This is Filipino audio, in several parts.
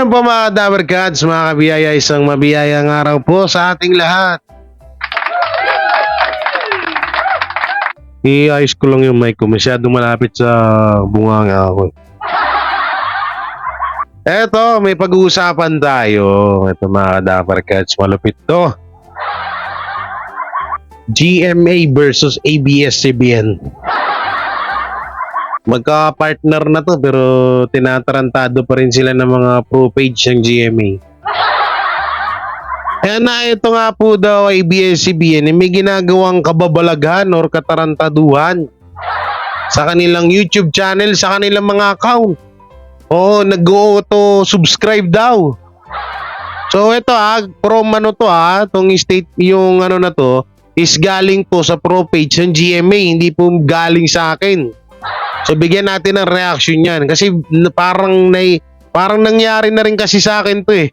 Ayun po mga Dabber Cats, mga kabiyaya, isang mabiyayang araw po sa ating lahat. I-ayos ko lang yung mic ko, masyadong malapit sa bunganga ako. Eto, may pag-uusapan tayo. Eto mga Dabber Cats, malupit to. GMA versus ABS-CBN. Magka-partner na to pero tinatarantado pa rin sila ng mga pro page ng GMA. Kaya na ito nga po daw ABS-CBN may ginagawang kababalaghan or katarantaduhan sa kanilang YouTube channel, sa kanilang mga account. Oo, nag-auto-subscribe daw. So ito from ano to tong state yung ano na to is galing po sa pro page ng GMA, hindi po galing sa akin. So bigyan natin ng reaction yan kasi parang nangyari na rin kasi sa akin to eh.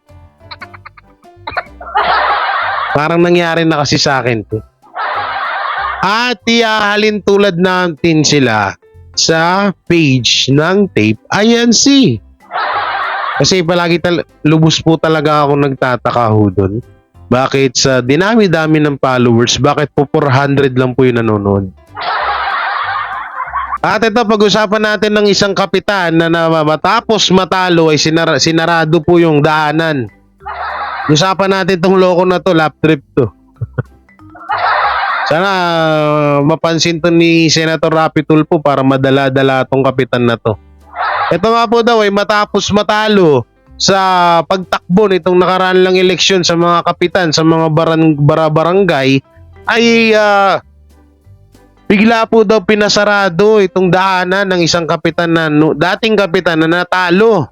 Parang nangyari na kasi sa akin to. At ihahalin tulad natin sila sa page ng Tape INC. Kasi palagi lubos po talaga ako nagtataka ho doon. Bakit sa dinami-dami ng followers, bakit po 400 lang po yung nanonood? At ito, pag-usapan natin ng isang kapitan na matapos matalo ay sinarado po yung daanan. Usapan natin tong loko na to, lap trip to. Sana mapansin to ni Senator Rapi Tulfo para madala-dala tong kapitan na to. Ito nga po daw ay matapos matalo sa pagtakbo nitong nakaraan lang eleksyon sa mga kapitan sa mga barangay ay bigla po daw pinasarado itong daanan ng isang kapitan na dating kapitan na natalo.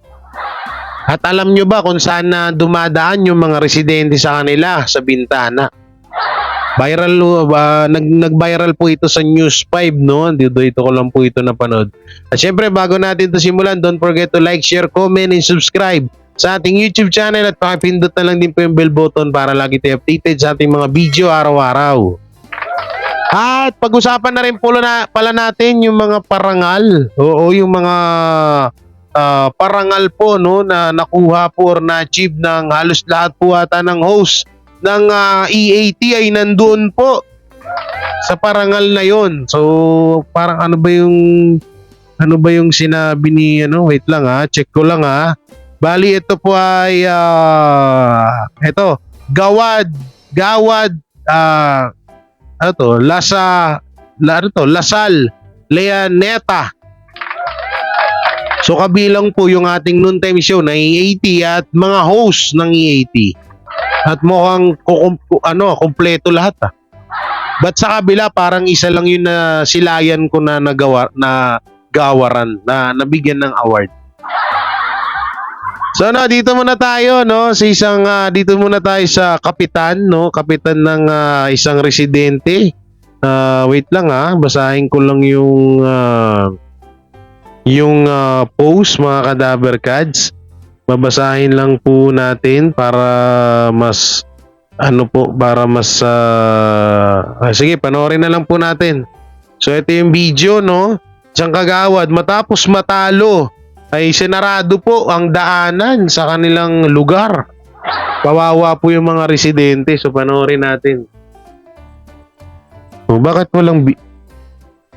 At alam nyo ba kung saan na dumadaan yung mga residente sa kanila? Sa bintana. Viral, nag-viral po ito sa News 5, no? Dito ko lang po ito napanood. At syempre, bago natin ito simulan, don't forget to like, share, comment, and subscribe sa ating YouTube channel at pakipindot na lang din po yung bell button para lagi tayo updated sa ating mga video araw-araw. At pag-usapan na rin pala natin yung mga parangal. Oo, yung mga parangal po no na nakuha po or na-achieve ng halos lahat po ata ng host ng EAT ay nandoon po sa parangal na yon. So parang ano ba yung sinabi ni wait lang check ko lang Bali ito po ay ito Gawad Lasal Leaneta. So kabilang po yung ating noontime show na EAT at mga host ng EAT. At mukhang kompleto lahat But sa kabila parang isa lang yun na silayan ko na gawaran na nabigyan ng award. So dito muna tayo dito muna tayo sa kapitan kapitan ng isang residente. Wait lang basahin ko lang yung post mga Kadabber Cads. Babasahin lang po natin para mas sige, panoorin na lang po natin. So ito yung video isang kagawad matapos matalo ay sinarado po ang daanan sa kanilang lugar. Kawawa po yung mga residente. So panoorin natin. Bakit walang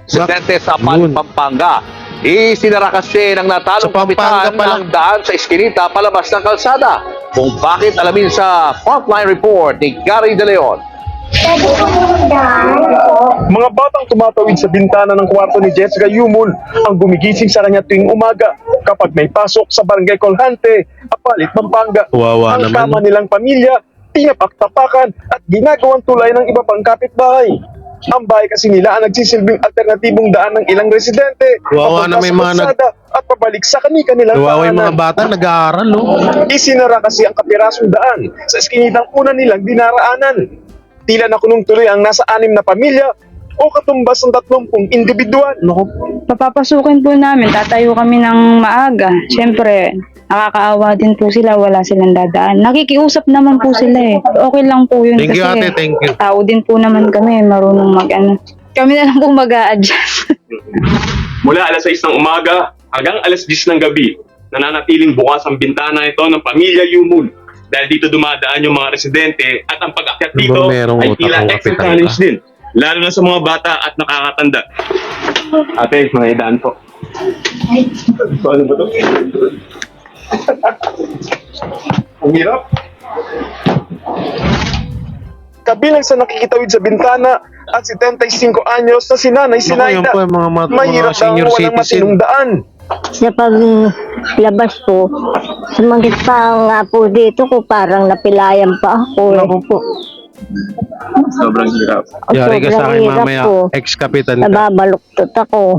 Residente sa Pampanga. Isinara kasi ng natalong kapitan ng daan sa Eskinita palabas ng kalsada. Kung bakit alamin sa Frontline Report ni Gary De Leon. Mga batang tumatawid sa bintana ng kwarto ni Jessica Yumul ang gumigising sa kanya tuwing umaga kapag may pasok sa Barangay Colhante, Apalit, Pampanga. Ang kama nilang pamilya, tinapak-tapakan at ginagawang tulay ng iba pang kapitbahay. Ang bahay kasi nila ang nagsisilbing alternatibong daan ng ilang residente papunta sa kalsada at pabalik sa kanilang tahanan. Yung mga bata nag-aaral Isinara kasi ang kapirasong daan sa eskinitang una nilang dinaraanan. Tila nakunong tuloy ang nasa 6 na pamilya o katumbas ng 30 individual. Papapasukin po namin, tatayo kami ng maaga. Siyempre, nakakaawa din po sila, wala silang dadaan. Nakikiusap naman po sila Okay lang po yun. Thank you ate, thank you. Tao din po naman kami, marunong Kami na lang po mag-a-adjust. Mula alas 6 ng umaga hanggang alas 10 ng gabi, nananatiling bukas ang bintana ito ng pamilya Yumul. Dahil dito dumadaan yung mga residente at ang pag-akyat Ano ba dito merong ay utak tila ang extra kapitan challenge ka? din. Lalo na sa mga bata at nakakatanda. Ate, mga idaan po. So, ano ba to? Ang hirap. Kabilang sa nakikitawid sa bintana at 75 anyos na si Nanay Naku, yun Sinaida. po yung mga Mahirap daw senior walang matinong citizen. daan. Sa paglabas ko, sumagit pa nga po dito ko, parang napilayan pa ako. Naku po. Sobrang hirap. Yari ka sa Sobrang akin hirap mamaya, po. ex-kapitan ka. Nababaluktot ako.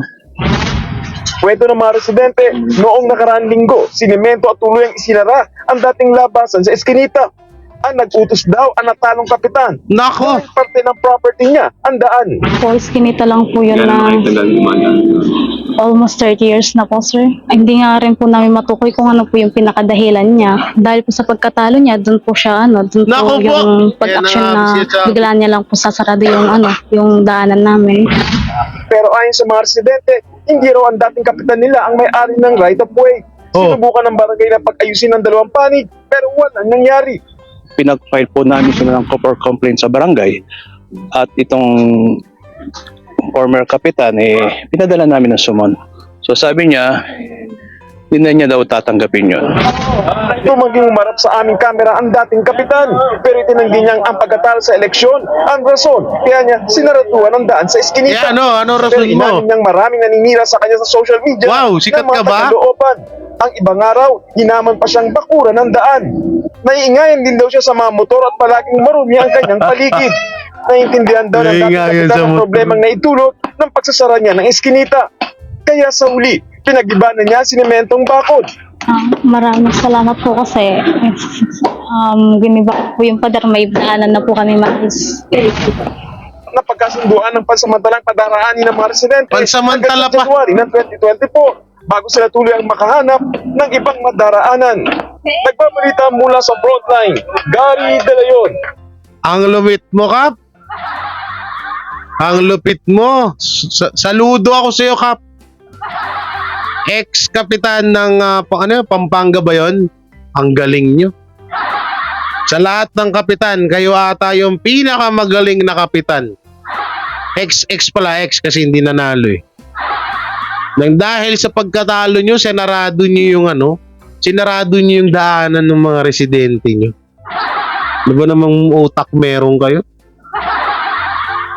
Kwento ng mga residente, noong nakaraang linggo, sinimento at tuluyang isinara ang dating labasan sa Eskinita. Ang nag-utos daw ang natalong kapitan. Nako! Dahil parte ng property niya, ang daan. Po, iskinita lang po yun na almost 30 years na po, sir. Hindi nga rin po namin matukoy kung ano po yung pinakadahilan niya. Dahil po sa pagkatalo niya, doon po siya, doon po Naku po! yung pag-action Yan na ang siya. bigla niya lang po sasarado yung yung daanan namin. Pero ayon sa mga residente, hindi raw ang dating kapitan nila ang may-ari ng right of way. Oh. Sinubukan ng barangay na pag-ayusin ng dalawang panig, pero walang nangyari. Pinag-file po namin sila ng copper complaint sa barangay at itong former kapitan pinadala namin ng sumon. So sabi niya, hindi na niya daw tatanggapin yun. Ito maging umarap sa aming kamera ang dating kapitan, pero itinanggi niyang ang pagkatalo sa eleksyon ang rason. Kaya niya sinaratuan ang daan sa Eskinita. Ano rason Pero mo? inamin niyang maraming naninira sa kanya sa social media. Wow, sikat ng mga ka ba? taga-Looban. Ang ibang araw, hinaman pa siyang bakuran ng daan. Naiingayan din daw siya sa mga motor at palaging marumi ang kanyang paligid. Naiintindihan daw ng dating Naiingayan sa kapitan ang motor. problemang naitulot ng pagsasara niya ng Eskinita. Kaya sa uli, pinag-ibanan niya ang sinementong bakod. Maraming salamat po kasi giniba po yung pader, may daanan na po kami mais. Napagkasunduan ng pansamantalang padaraanin ng mga residente Pansamantala hanggang sa pa. January ng 2024 bago sila tuloy ang makahanap ng ibang madaraanan. Nagbabalita mula sa frontline, Gary De Leon. Ang lumit mo, Kap. Ang lupit mo. Saludo ako sa iyo, Kap. Ex-kapitan ng Pampanga ba yun? Ang galing nyo. Sa lahat ng kapitan, kayo ata yung pinakamagaling na kapitan. Ex pala, ex kasi hindi nanalo eh. Nang dahil sa pagkatalo nyo, sinarado nyo yung daanan ng mga residente nyo. Di ba namang utak meron kayo?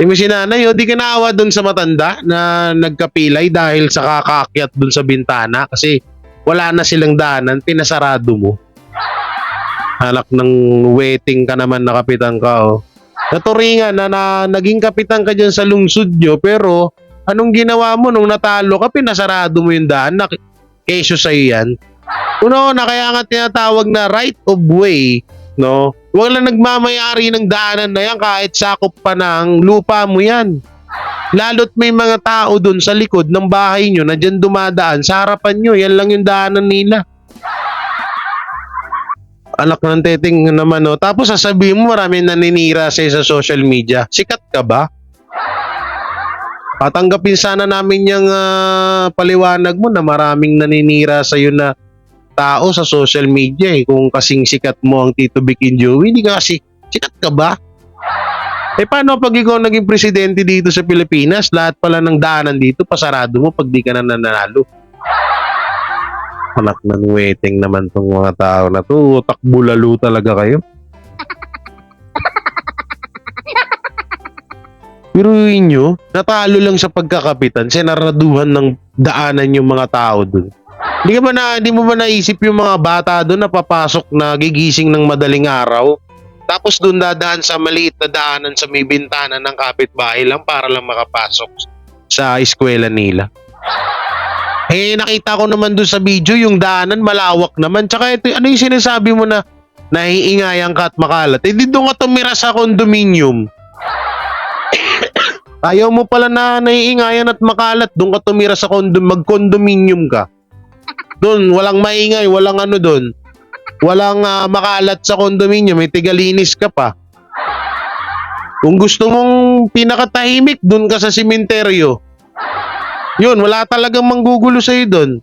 Yung si nanay, di ka naawa dun sa matanda na nagkapilay dahil sa kakaakyat dun sa bintana kasi wala na silang daanan, pinasarado mo. Halak ng waiting ka naman na kapitan ka, oh. Naturingan na naging kapitan ka dyan sa lungsod nyo, pero anong ginawa mo nung natalo ka, pinasarado mo yung daan, kesyo sa'yo yan. Una, kaya nga tinatawag na right of way, no? Wala nagmamayari ng daanan na yan kahit sakop pa ng lupa mo yan. Lalo't may mga tao dun sa likod ng bahay nyo na dyan dumadaan sa harapan nyo, yan lang yung daanan nila. Anak ng teteng naman, no? Tapos sasabihin mo maraming naninira sa social media. Sikat ka ba? Patanggapin sana namin yung paliwanag mo na maraming naninira sa iyo na tao sa social media eh. Kung kasing sikat mo ang Tito Vic and Joey, hindi ka kasi sikat ka ba? Eh paano pag ikaw naging presidente dito sa Pilipinas, lahat pala ng daanan dito pasarado mo pag di ka na nanalo? Anak ng waiting naman tong mga tao na to. Utak bulalo talaga kayo. Piruin nyo, natalo lang sa pagkakapitan, sinaraduhan ng daanan yung mga tao dun. Hindi mo ba naisip yung mga bata dun na papasok na gigising ng madaling araw? Tapos dun dadaan sa maliit na daanan sa may bintana ng kapitbahay lang para lang makapasok sa eskwela nila. Eh, nakita ko naman dun sa video, yung daanan malawak naman. Tsaka ito, ano yung sinasabi mo na nahiingayan ka at makalat? Eh, di doon ka tumira sa condominium. Ayaw mo pala na naiingayan at makalat, doon ka tumira sa mag-condominium ka. Doon, walang maingay, walang ano doon. Walang makalat sa condominium, may tigalinis ka pa. Kung gusto mong pinakatahimik, doon ka sa simenteryo. Yun, wala talagang manggugulo sa'yo doon.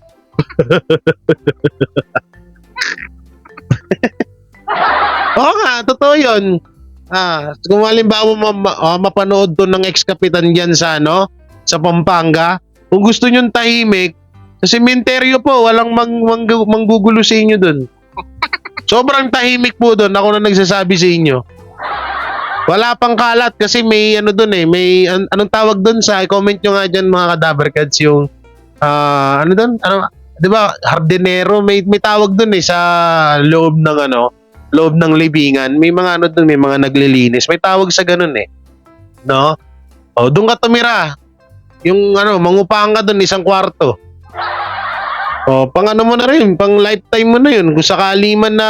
Oo nga, totoo yun. Kung halimbawa mapanood to ng ex-kapitan dyan sa sa Pampanga, kung gusto nyong tahimik, sa sementeryo po, walang manggugulo sa inyo dun. Sobrang tahimik po dun, ako na nagsasabi sa inyo. Wala pang kalat kasi may dun may anong tawag dun sa, comment nyo nga dyan mga kadaberkads, yung di ba, hardinero, may tawag dun sa loob ng loob ng libingan, may mga dun, may mga naglilinis, may tawag sa ganun no? O, doon ka tumira, yung mangupang ka dun, 1 kwarto. O, pang mo na rin, pang lifetime mo na yun, kung sakali man na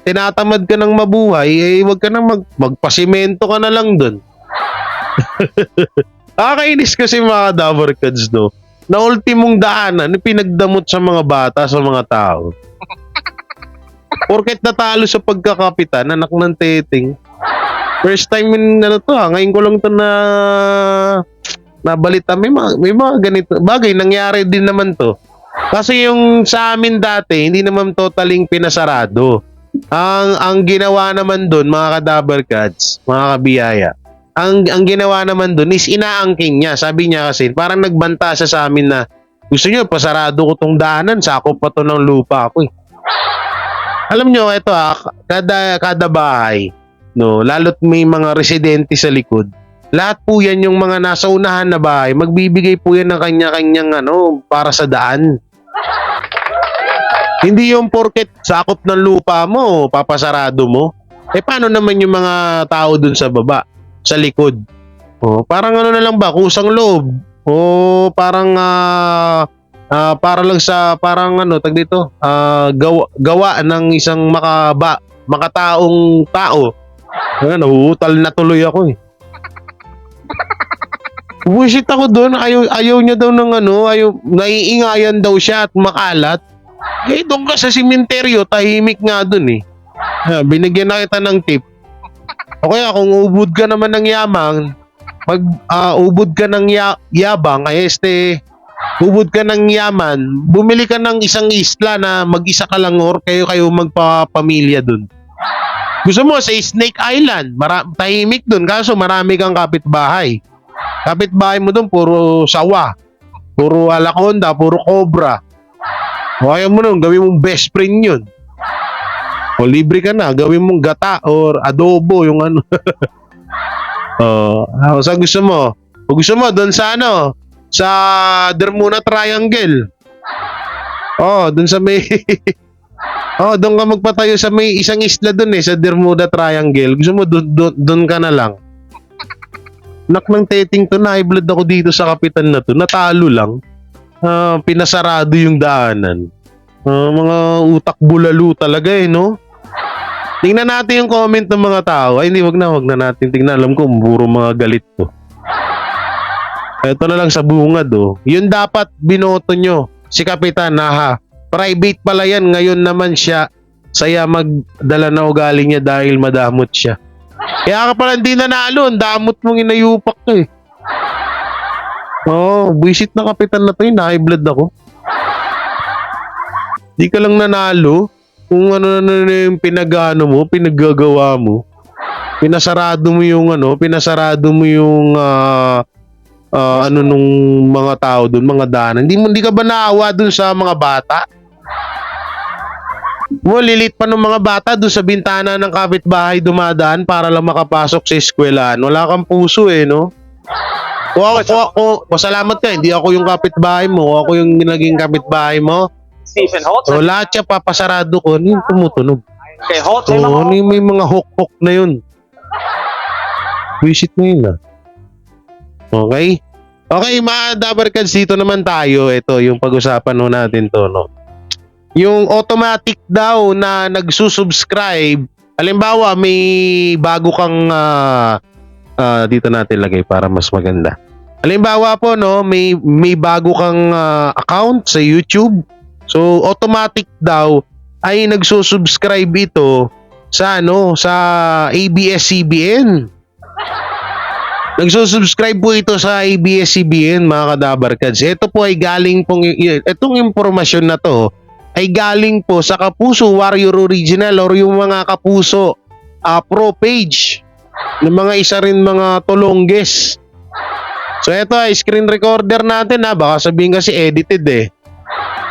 tinatamad ka ng mabuhay, wag ka nang magpasimento ka na lang dun. Nakakainis kasi mga kadaberkads, no? Na ultimong daanan, pinagdamot sa mga bata, sa mga tao. Porket natalo sa pagkakapitan, anak ng teting. First time ngayon ko lang to nabalita. May mga ganito. Bagay, nangyari din naman to. Kasi yung sa amin dati, hindi naman totaling pinasarado. Ang ginawa naman doon, mga kadaberkads, mga kabiyaya, ang ginawa naman doon is inaangking niya. Sabi niya kasi, parang nagbanta siya sa amin na, gusto niyo, pasarado ko tong daanan, sakop pa to ng lupa ako eh. Alam niyo, ito kada bahay, no, lalo't may mga residente sa likod, lahat po yan yung mga nasa unahan na bahay, magbibigay po yan ng kanya-kanyang para sa daan. Hindi yung porket sakop ng lupa mo, papasarado mo. Paano naman yung mga tao dun sa baba, sa likod? Parang na lang ba, kusang loob. Parang para lang sa tag dito, gawa ng isang makataong tao. Nahuhutal na tuloy ako eh. Bullshit ako doon, ayaw niya daw ng naiingayan daw siya at makalat. Doon ka sa sementeryo, tahimik nga doon eh. Binigyan na kita ng tip. O kaya kung ubod ka naman ng yaman, ubod ka ng yabang, ubod ka ng yaman, bumili ka ng isang isla na mag-isa ka lang or kayo magpapamilya dun. Gusto mo sa Snake Island, tahimik dun, kaso marami kang kapitbahay. Kapitbahay mo dun, puro sawa, puro alakonda, puro cobra. O ayaw mo nun, gawin mong best friend yun. O libre ka na, gawin mong gata or adobo, yung sa gusto mo? O gusto mo, doon sa sa Dermuna Triangle. Doon sa may doon ka magpatayo sa may isang isla doon sa Bermuda Triangle. Gusto mo doon ka na lang. Nak ng teting to, na high blood ako dito sa kapitan na to. Natalo lang. Pinasarado yung daanan. Mga utak bulalo talaga no? Tingnan natin yung comment ng mga tao. Ay hindi, wag na natin tingnan. Alam ko, puro mga galit to. Ito na lang sa bungad Yun dapat binoto nyo. Si kapitan private pala yan. Ngayon naman siya saya magdala na ugali niya dahil madamot siya. Kaya ka pala hindi nanalo. Ang damot mong inayupak ka eh. Buisit na kapitan na to high blood ako. Di ka lang nanalo kung ano yung pinaggagawa mo. Pinasarado mo yung nung mga tao doon, mga daanan. Hindi ka ba naawa doon sa mga bata? Lilit pa ng mga bata doon sa bintana ng kapitbahay dumadaan para lang makapasok sa eskwelahan. Wala kang puso no? Pasalamat ka, hindi ako yung kapitbahay mo, ako yung naging kapitbahay mo. Stephen Holt. Lahat siya papasarado ko, yung tumutunog. Okay, Holt. May mga hok-hok na yun. Visit mo yun Okay? Okay, mga Dabarkads, dito naman tayo. Ito, yung pag-usapan natin to, Yung automatic daw na nagsusubscribe. Halimbawa, may bago kang dito natin lagay para mas maganda. Halimbawa po may bago kang account sa YouTube. So automatic daw ay nagsusubscribe ito sa sa ABS-CBN. Nagsusubscribe po ito sa ABS-CBN, mga kadabarkads. Ito po ay galing pong, itong impormasyon na to ay galing po sa Kapuso Warrior Original or yung mga Kapuso pro page ng mga isa rin mga tulongges. So ito ay screen recorder natin baka sabihin kasi edited eh.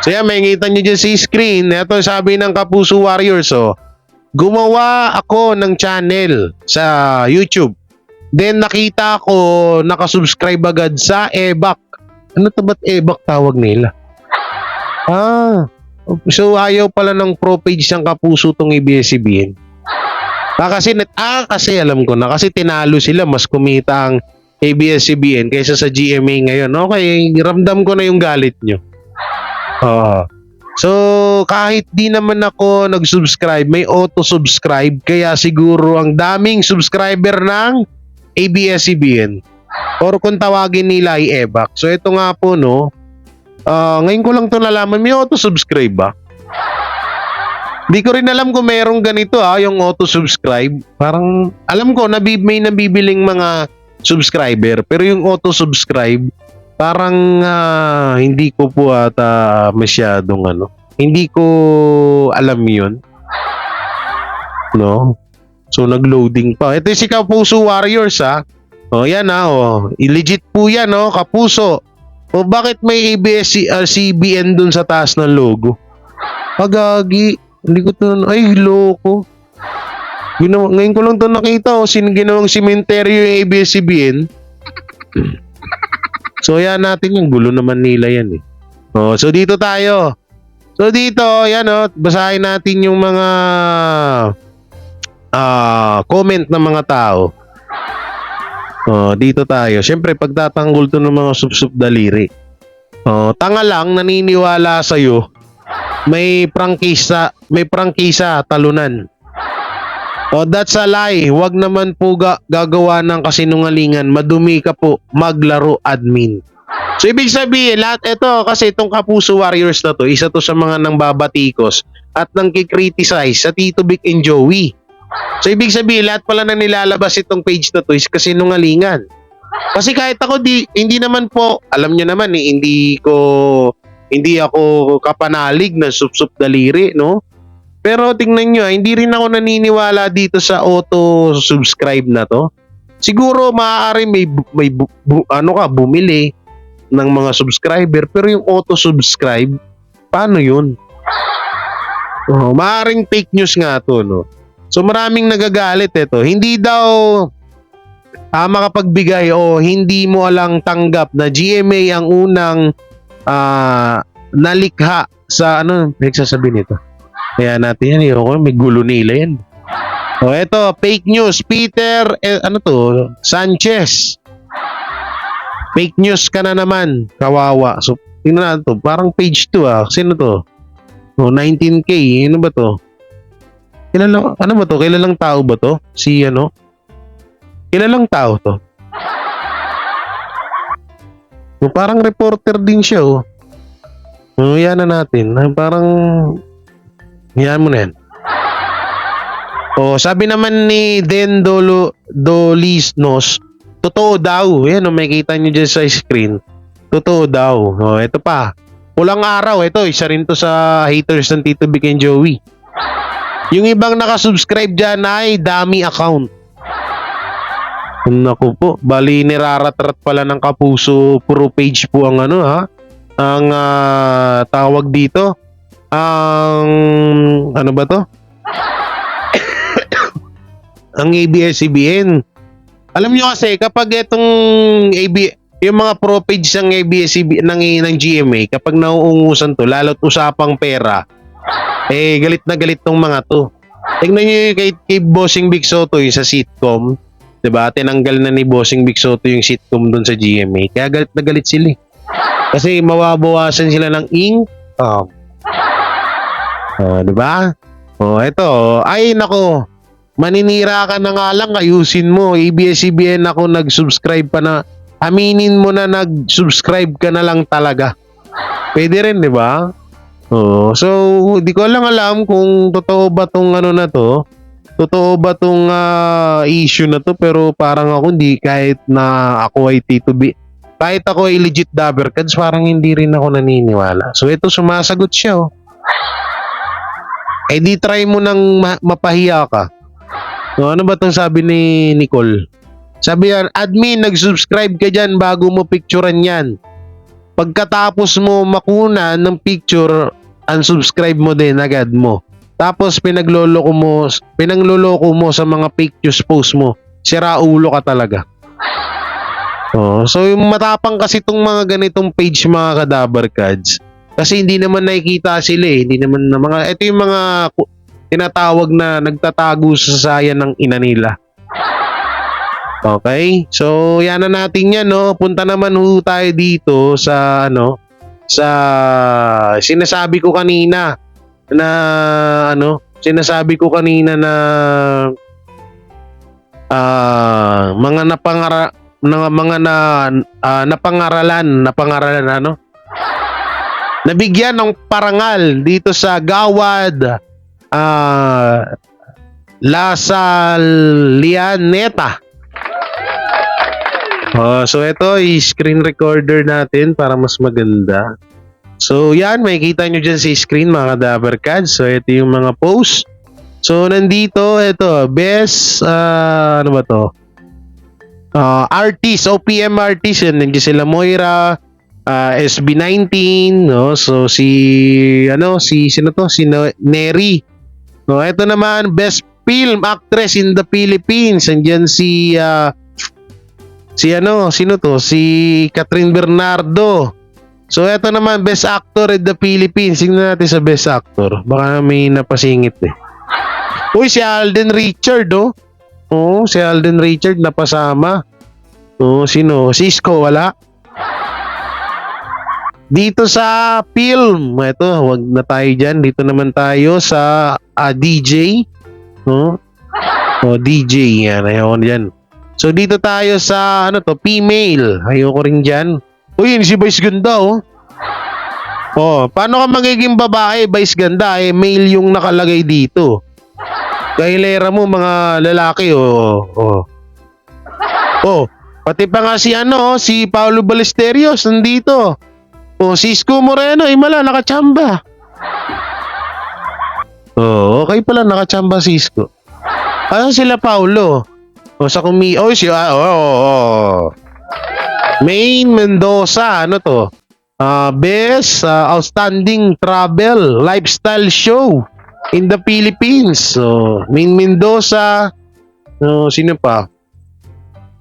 So yan, may ngita nyo dyan sa screen. Ito sabi ng Kapuso Warrior. So, gumawa ako ng channel sa YouTube. Then nakita ko nakasubscribe agad sa EBAC. Ano to ba't EBAC tawag nila? So ayaw pala ng pro page ng Kapuso tong ABS-CBN. Kasi alam ko na kasi tinalo sila, mas kumita ang ABS-CBN kaysa sa GMA ngayon. Okay, ramdam ko na yung galit nyo. So kahit di naman ako nag-subscribe, may auto-subscribe, kaya siguro ang daming subscriber ng ABS-CBN or kung tawagin nila ay EBAC. So ito nga po ngayon ko lang to nalaman, may auto-subscribe ba? Di ko rin alam kung merong ganito yung auto-subscribe. Parang alam ko may nabibiling mga subscriber, pero yung auto-subscribe parang hindi ko po masyadong hindi ko alam yun. No? So nag-loading pa. Ito si Kapuso Warriors yan legit po yan Kapuso. O bakit may ABS-CBN dun sa taas ng logo? Agagi. Hindi ko to ay loko. Ngayon ko lang to nakita ginawang sementeryo yung ABS-CBN. So yan natin yung gulo naman nila yan eh. So dito tayo. So dito yan basahin natin yung mga comment ng mga tao. Dito tayo. Siyempre, pagtatanggol to ng mga sup-sup daliri. Tanga lang, naniniwala sa'yo. May prangkisa talunan. That's a lie. Huwag naman po gagawa ng kasinungalingan. Madumi ka po. Maglaro admin. So, ibig sabihin, lahat ito, kasi itong Kapuso Warriors na to, isa to sa mga nang babatikos at nang kikriticize sa Tito Vic and Joey. So, ibig sabihin, lahat pala na nilalabas itong page na to is kasinungalingan. Kasi kahit ako, hindi naman po, alam nyo naman hindi ako kapanalig ng sup-sup daliri, no? Pero tingnan nyo, hindi rin ako naniniwala dito sa auto-subscribe na to. Siguro, maaari bumili ng mga subscriber, pero yung auto-subscribe, paano yun? Maaaring fake news nga to, no? So maraming nagagalit ito. Hindi daw makapagbigay o hindi mo alang tanggap na GMA ang unang nalikha sa nagsasabi nito. Kaya natin yan may gulo nila yan. Ito, fake news. Peter Sanchez. Fake news ka na naman. Kawawa. So tingnan natin to. Parang page 2 Sino to? 19K. Ano ba to? Kilalang tao ba to? Kilalang tao to? Parang reporter din siya yan na natin. Parang yan mo na yan. Sabi naman ni Den Dolisnos, totoo daw. Yan makikita nyo dyan sa screen. Totoo daw. Ito pa. Pulang araw. Ito, isa rin to sa haters ng Tito Vic and Joey. Yung ibang nakasubscribe dyan ay dummy account. Naku po, bali niraratrat pala ng Kapuso pro page po ang ang tawag dito. Ano ba to? Ang ABS-CBN. Alam nyo kasi kapag itong yung mga pro page ng ABS-CBN ng GMA, kapag nauungusan to, lalo't usapang pera, galit na galit tong mga to. Tingnan nyo yung kay Bossing Big Soto yung sa sitcom. Diba? Tinanggal na ni Bossing Big Soto yung sitcom dun sa GMA. Kaya galit na galit sila. Kasi mawabawasan sila ng income. Diba? Ito. Ay, nako. Maninira ka na nga lang. Ayusin mo. ABS-CBN ako nag-subscribe pa na. Aminin mo na nag-subscribe ka na lang talaga. Pwede rin, diba? So, di ko lang alam kung totoo ba tong na to. totoo ba tong issue na to, pero parang ako hindi, kahit na ako ay Tito B, kahit ako ay legit Dabbercats, parang hindi rin ako naniniwala. So ito, sumasagot siya, oh. Eh di try mo nang mapahiya ka. So, ano ba tong sabi ni Nicole? Sabi yan, admin, nag-subscribe ka dyan bago mo picturean yan. Pagkatapos mo makuna ng picture, unsubscribe mo din agad mo. Tapos pinangloloko mo sa mga pictures post mo. Sira ulo ka talaga. Oh, so yung matapang kasi itong mga ganitong page, mga Kadabarkads. Kasi hindi naman nakikita sila eh. Hindi naman na mga, ito yung mga tinatawag na nagtatago sa sayan ng ina nila. Okay? So, yan na natin yan, no? Punta naman ho tayo dito sa, sa sinasabi ko kanina na, mga napangaralan, nabigyan ng parangal dito sa Gawad Lasalianeta. So ito i-screen recorder natin para mas maganda. So yan, makikita nyo dyan sa screen, mga Dabbercats. So ito yung mga post. So nandito, ito, best, ano ba to? Artist, OPM artist, yan, nandiyan sila Moira, SB19, no? So sino to? Si Neri. No, ito naman, best film actress in the Philippines. Nandiyan sino to? Si Catherine Bernardo. So ito naman, best actor in the Philippines. Tingnan natin sa best actor. Baka may napasingit eh. Uy, si Alden Richard, oh. Oh, si Alden Richard napasama. Oh, sino? Cisco, wala. Dito sa film, ito, wag na tayo dyan. Dito naman tayo sa DJ. Oh, DJ, yan. Ayoko dyan. So, dito tayo sa, female. Ayoko rin dyan. Uy, yun si Vice Ganda, oh. Oh, paano ka magiging babae, Vice Ganda? Eh, male yung nakalagay dito. Kahilera mo, mga lalaki, oh. Oh, pati pa nga si si Paulo Ballesteros nandito. Oh, Cisco Moreno, imala, nakachamba. Oh, okay pala, nakachamba Cisco. Ano sila Paulo? Oh, sa Maine Mendoza, ano to? Best Outstanding Travel Lifestyle Show in the Philippines. So, Maine Mendoza. Sino pa?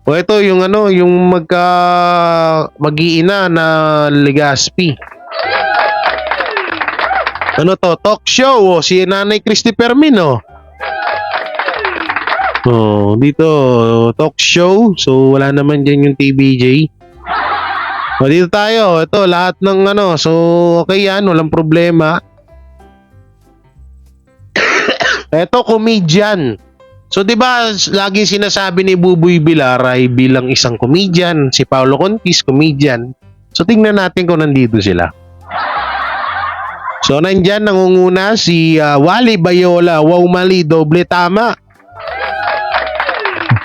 O ito yung yung mag-iina na Legazpi. Ano to? Talk show. Si Nanay Christy Permin, dito talk show. So wala naman diyan yung TBJ. Dito tayo. Ito lahat ng So okay yan, walang problema. Ito comedian. So 'di ba laging sinasabi ni Buboy Bilaray bilang isang comedian, si Paolo Contis comedian. So tingnan natin kung nandito sila. So nandyan nangunguna si Wally Bayola, wow mali, doble tama.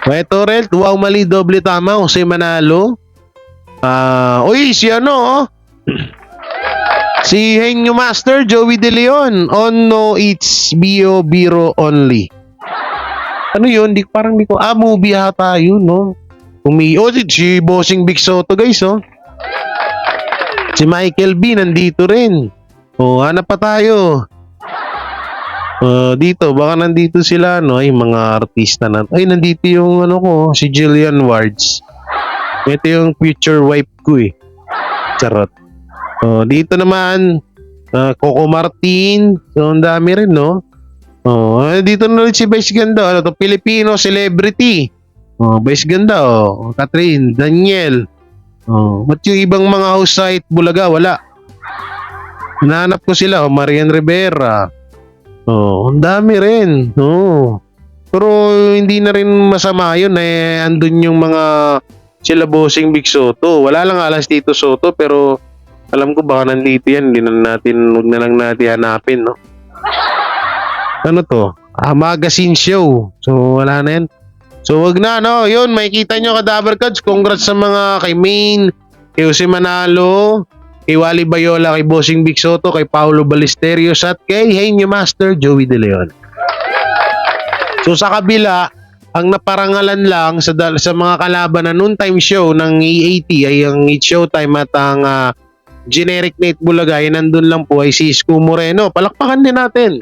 Ito rin, wow mali, doble tama, Jose Manalo. Uy, si si Henyo Master, Joey De Leon. Oh no, it's biro only. Ano yun? Parang di ko, movie hata yun, no? Si Bossing Big Soto, guys, Si Michael B, nandito rin. Hanap pa tayo. Dito, baka nandito sila, ay mga artista na. Ay, nandito yung, si Jillian Wards. Ito yung future wife ko, Charot. Dito naman, Coco Martin. So, ang dami rin, no? Dito na rin si Vice Ganda. Filipino celebrity. Vice Ganda, Catherine, Daniel. Ba't yung ibang mga host site Bulaga, wala. Hinahanap ko sila, Marian Rivera. Ang dami rin. Pero hindi na rin masama yun, andun yung mga sila Bossing Big Soto. Wala lang alas dito Soto, pero alam ko baka nandito yan. Huwag na lang natin hanapin, no? Ano to? magazine show. So wala na yan. So wag na, no? Yun, makikita nyo Kadaver Cards. Congrats sa mga kay Maine, kay Jose Manalo, kay Wally Bayola, kay Bossing Big Soto, kay Paulo Ballesteros at kay Henyo Master Joey De Leon. So sa kabila, ang naparangalan lang sa mga kalaban na noon time show ng EAT ay ang It's Showtime at ang generic Nate Bulagay, nandun lang po ay si Isko Moreno. Palakpakan din natin.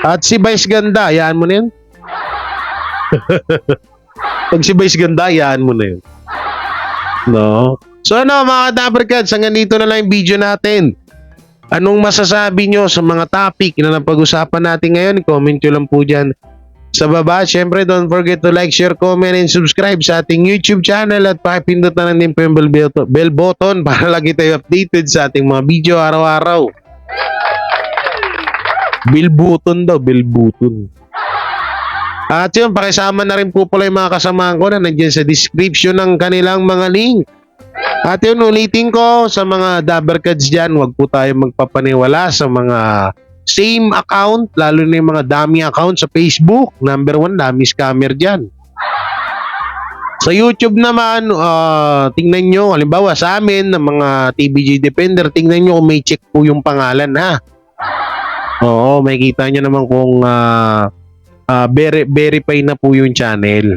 At si Vice Ganda, hayaan mo na yun. Pag si Vice Ganda, hayaan mo na yun. No? So ano mga Kadaver Cards, hanggang dito na lang yung video natin. Anong masasabi nyo sa mga topic na napag-usapan natin ngayon? Comment nyo lang po dyan sa baba. Siyempre, don't forget to like, share, comment, and subscribe sa ating YouTube channel at pakipindot na lang din po yung bell button para lagi tayo updated sa ating mga video araw-araw. Bell button daw, bell button. At yun, pakisama na rin po pala yung mga kasamahan ko na nandiyan sa description ng kanilang mga link. At yun, ulitin ko sa mga Daber Cards dyan, huwag po tayo magpapaniwala sa mga same account, lalo na yung mga dummy account sa Facebook. Number 1, dami scammer dyan. Sa YouTube naman, tingnan nyo, halimbawa sa amin, ng mga TBJ Defender, tingnan nyo kung may check po yung pangalan, ha. Oo, makikita nyo naman kung verify na po yung channel.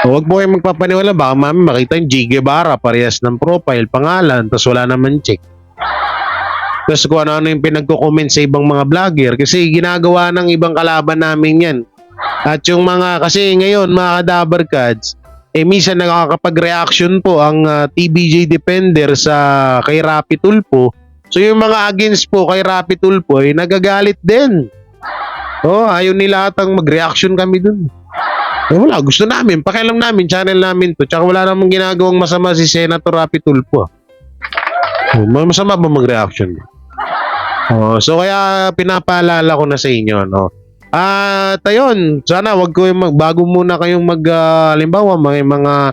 Huwag po kayong magpapaniwala, baka mami makita yung G. Guevara, parehas ng profile, pangalan, tapos wala naman check. Tapos kung ano yung pinagko-comment sa ibang mga vlogger, kasi ginagawa ng ibang kalaban namin yan. At yung mga, kasi ngayon mga Kadaver Cards, minsan nakakapag-reaction po ang TBJ Defender sa kay Rapi Tulfo. So yung mga against po kay Rapi Tulfo ay nagagalit din. Ayaw nila atang mag-reaction kami dun. Wala, gusto namin, pakialam namin, channel namin to. Tsaka wala namang ginagawang masama si Senator Rapi Tulfo. Masama ba mag-reaction? So kaya pinapaalala ko na sa inyo, no? At ayun, sana wag ko bago muna kayong halimbawa mga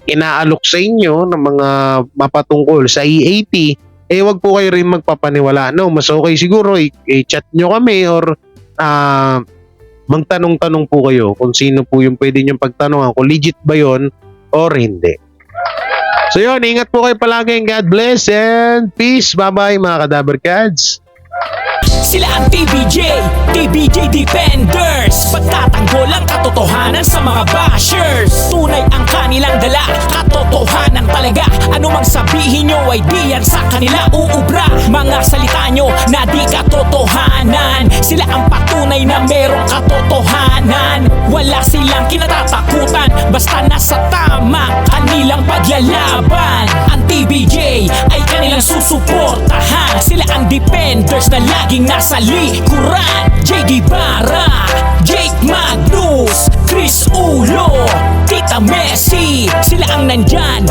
inaalok sa inyo ng mga mapatungkol sa EAT, wag po kayo rin magpapaniwala, no? Mas okay siguro i-chat nyo kami or magtanong-tanong po kayo kung sino po yung pwede nyo pagtanungan, kung legit ba yon or hindi. So yun, ingat po kayo palagi and God bless and peace. Bye-bye mga Kadaver Cards. Sila ang TBJ Defenders. Pagtatanggol ang katotohanan sa mga bashers. Tunay ang kanilang dala, katotohanan talaga. Ano mang sabihin nyo ay di yan sa kanila uubra. Mga salita nyo na di katotohanan. Sila ang patunay na merong katotohanan. Wala silang kinatatakutan, basta nasa tama kanilang paglalaban. Ang TBJ ay kanilang susuportahan. Sila ang defenders na laging nasa likuran. JD Barra, Jake Magnus, Chris Ulo, Tita Messi, sila ang nandyan